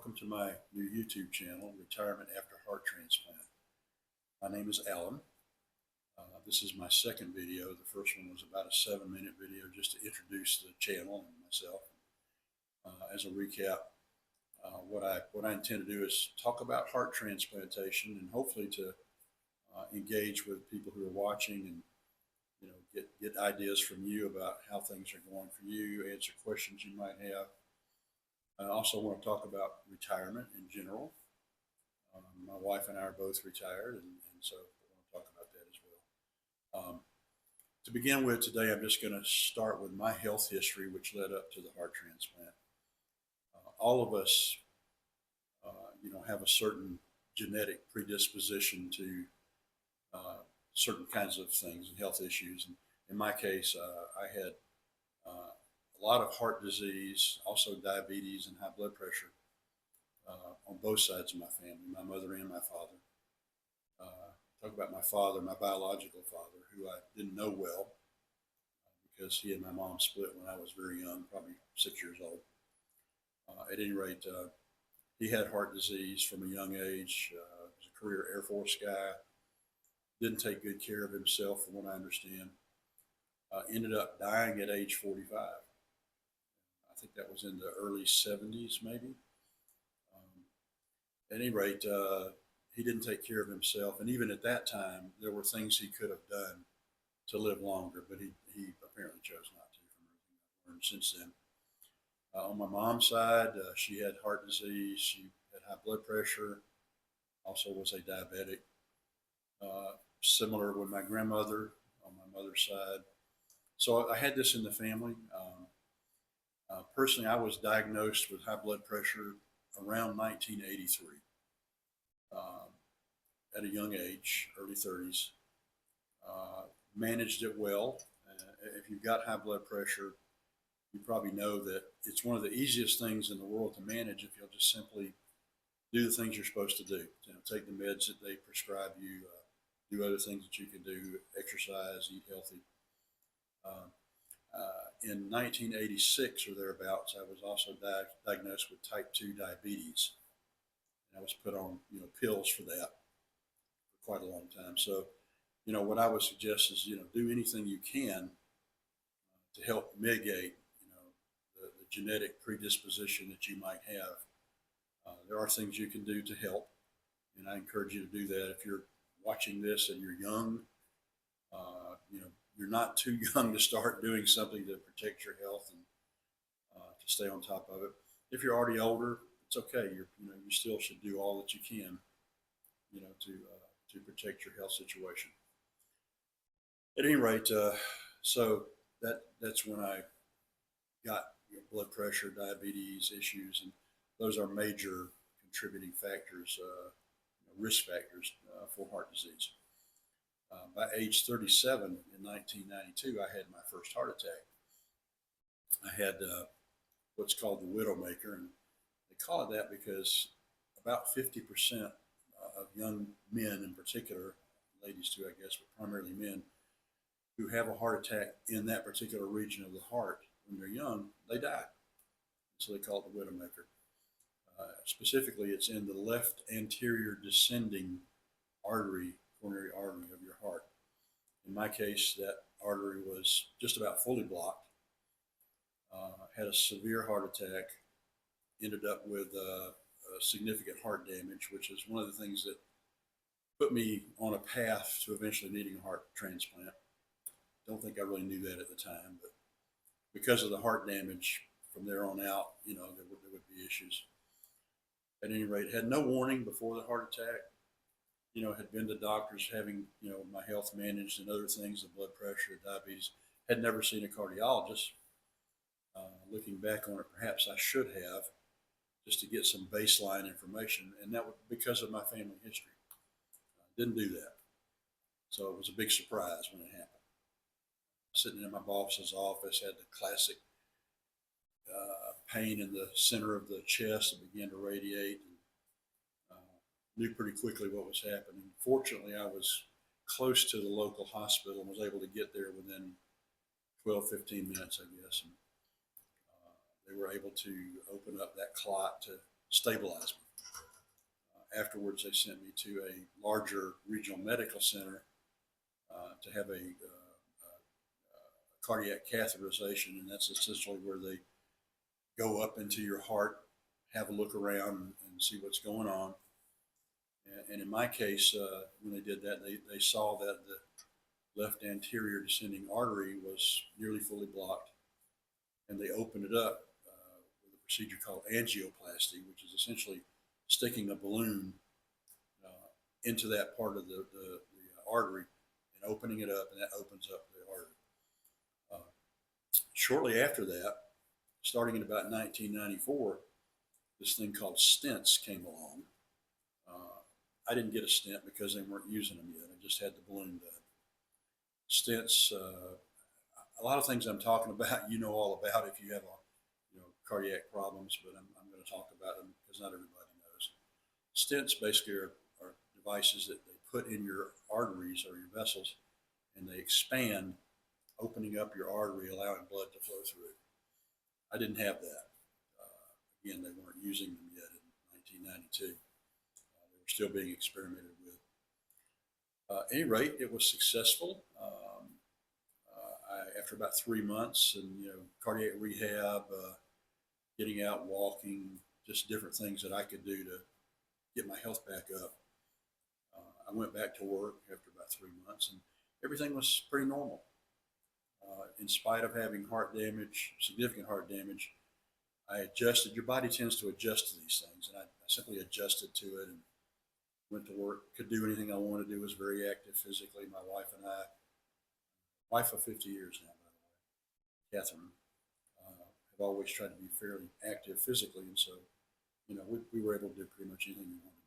Welcome to my new YouTube channel, Retirement After Heart Transplant. My name is Alan. This is my second video. The first one was about a 7-minute video just to introduce the channel and myself. As a recap, what I intend to do is talk about heart transplantation and hopefully to engage with people who are watching and get ideas from you about how things are going for you, answer questions you might have. I also want to talk about retirement in general. My wife and I are both retired, and so I want to talk about that as well. To begin with today, I'm just going to start with my health history, which led up to the heart transplant. All of us, have a certain genetic predisposition to certain kinds of things and health issues. And in my case, I had a lot of heart disease, also diabetes and high blood pressure on both sides of my family, my mother and my father. Talk about my father, my biological father, who I didn't know well because he and my mom split when I was very young, probably 6 years old. At any rate, he had heart disease from a young age. He was a career Air Force guy. Didn't take good care of himself, from what I understand. Ended up dying at age 45. I think that was in the early 70s, maybe. At any rate, he didn't take care of himself. And even at that time, there were things he could have done to live longer, but he apparently chose not to, from everything I've learned since then. On my mom's side, she had heart disease. She had high blood pressure, also was a diabetic. Similar with my grandmother on my mother's side. So I had this in the family. Personally, I was diagnosed with high blood pressure around 1983 at a young age, early 30s. Managed it well. If you've got high blood pressure, you probably know that it's one of the easiest things in the world to manage if you'll just simply do the things you're supposed to do. Take the meds that they prescribe you, do other things that you can do, exercise, eat healthy. In 1986 or thereabouts, I was also diagnosed with type 2 diabetes. And I was put on pills for that for quite a long time. So, what I would suggest is, do anything you can to help mitigate, the genetic predisposition that you might have. There are things you can do to help, and I encourage you to do that. If you're watching this and you're young, you're not too young to start doing something to protect your health and to stay on top of it. If you're already older, it's okay. You still should do all that you can, to protect your health situation. At any rate, so that's when I got blood pressure, diabetes issues, and those are major contributing factors, risk factors for heart disease. By age 37 in 1992, I had my first heart attack. I had what's called the widowmaker, and they call it that because about 50% of young men in particular, ladies too, I guess, but primarily men, who have a heart attack in that particular region of the heart when they're young, they die. So they call it the widowmaker. Specifically, it's in the left anterior descending artery, coronary artery of your heart. In my case, that artery was just about fully blocked. Had a severe heart attack, ended up with significant heart damage, which is one of the things that put me on a path to eventually needing a heart transplant. Don't think I really knew that at the time, but because of the heart damage from there on out, there would be issues. At any rate, had no warning before the heart attack. Had been to doctors having, my health managed and other things, the blood pressure, diabetes, had never seen a cardiologist. Looking back on it, perhaps I should have, just to get some baseline information, and that was because of my family history. Didn't do that. So it was a big surprise when it happened. Sitting in my boss's office, had the classic pain in the center of the chest that began to radiate, and knew pretty quickly what was happening. Fortunately, I was close to the local hospital and was able to get there within 12, 15 minutes, I guess. And they were able to open up that clot to stabilize me. Afterwards, they sent me to a larger regional medical center to have a cardiac catheterization, and that's essentially where they go up into your heart, have a look around, and see what's going on. And in my case, when they did that, they saw that the left anterior descending artery was nearly fully blocked, and they opened it up with a procedure called angioplasty, which is essentially sticking a balloon into that part of the artery and opening it up, and that opens up the artery. Shortly after that, starting in about 1994, this thing called stents came along. I didn't get a stent because they weren't using them yet. I just had the balloon done. Stents, a lot of things I'm talking about, you know all about if you have cardiac problems, but I'm going to talk about them because not everybody knows. Stents basically are devices that they put in your arteries or your vessels, and they expand, opening up your artery, allowing blood to flow through it. I didn't have that. Again, they weren't using them yet in 1992. They were still being experimented with. At any rate, it was successful. After about 3 months, and cardiac rehab, getting out, walking, just different things that I could do to get my health back up. I went back to work after about 3 months, and everything was pretty normal. In spite of having heart damage, significant heart damage, I adjusted. Your body tends to adjust to these things, and I simply adjusted to it and went to work. Could do anything I wanted to do. Was very active physically. My wife and I, wife of 50 years now, by the way, Catherine, have always tried to be fairly active physically, and so we were able to do pretty much anything we wanted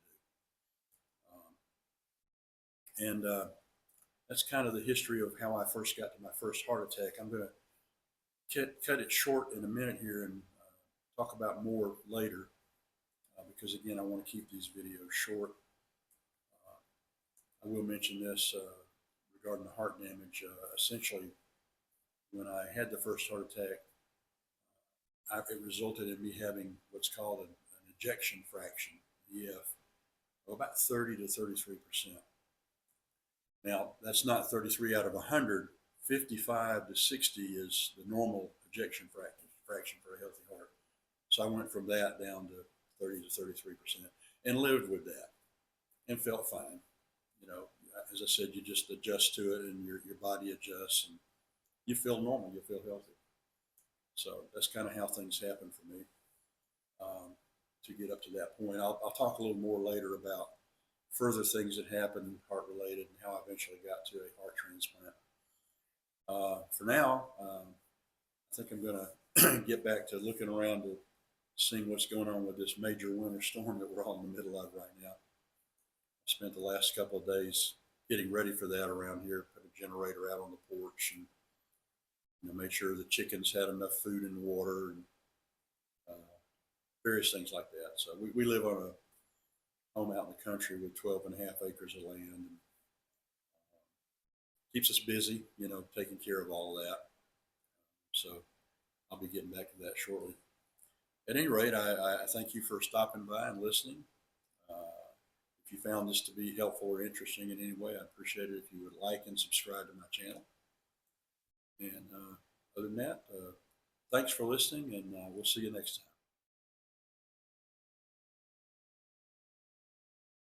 to do. That's kind of the history of how I first got to my first heart attack. I'm going to cut it short in a minute here and talk about more later because, again, I want to keep these videos short. I will mention this regarding the heart damage. Essentially, when I had the first heart attack, it resulted in me having what's called an ejection fraction, EF, of about 30 to 33%. Now, that's not 33 out of 100. 55 to 60 is the normal ejection fraction for a healthy heart. So I went from that down to 30 to 33% and lived with that and felt fine. As I said, you just adjust to it and your body adjusts and you feel normal, you feel healthy. So that's kind of how things happen for me to get up to that point. I'll talk a little more later about further things that happened heart related and how I eventually got to a heart transplant. For now, I think I'm going to get back to looking around to seeing what's going on with this major winter storm that we're all in the middle of right now. I spent the last couple of days getting ready for that around here, put a generator out on the porch and made sure the chickens had enough food and water and various things like that. So we live on a home out in the country with 12.5 acres of land, and keeps us busy, taking care of all of that. So I'll be getting back to that shortly. At any rate, I thank you for stopping by and listening. If you found this to be helpful or interesting in any way, I'd appreciate it if you would like and subscribe to my channel. And other than that, thanks for listening, and we'll see you next time.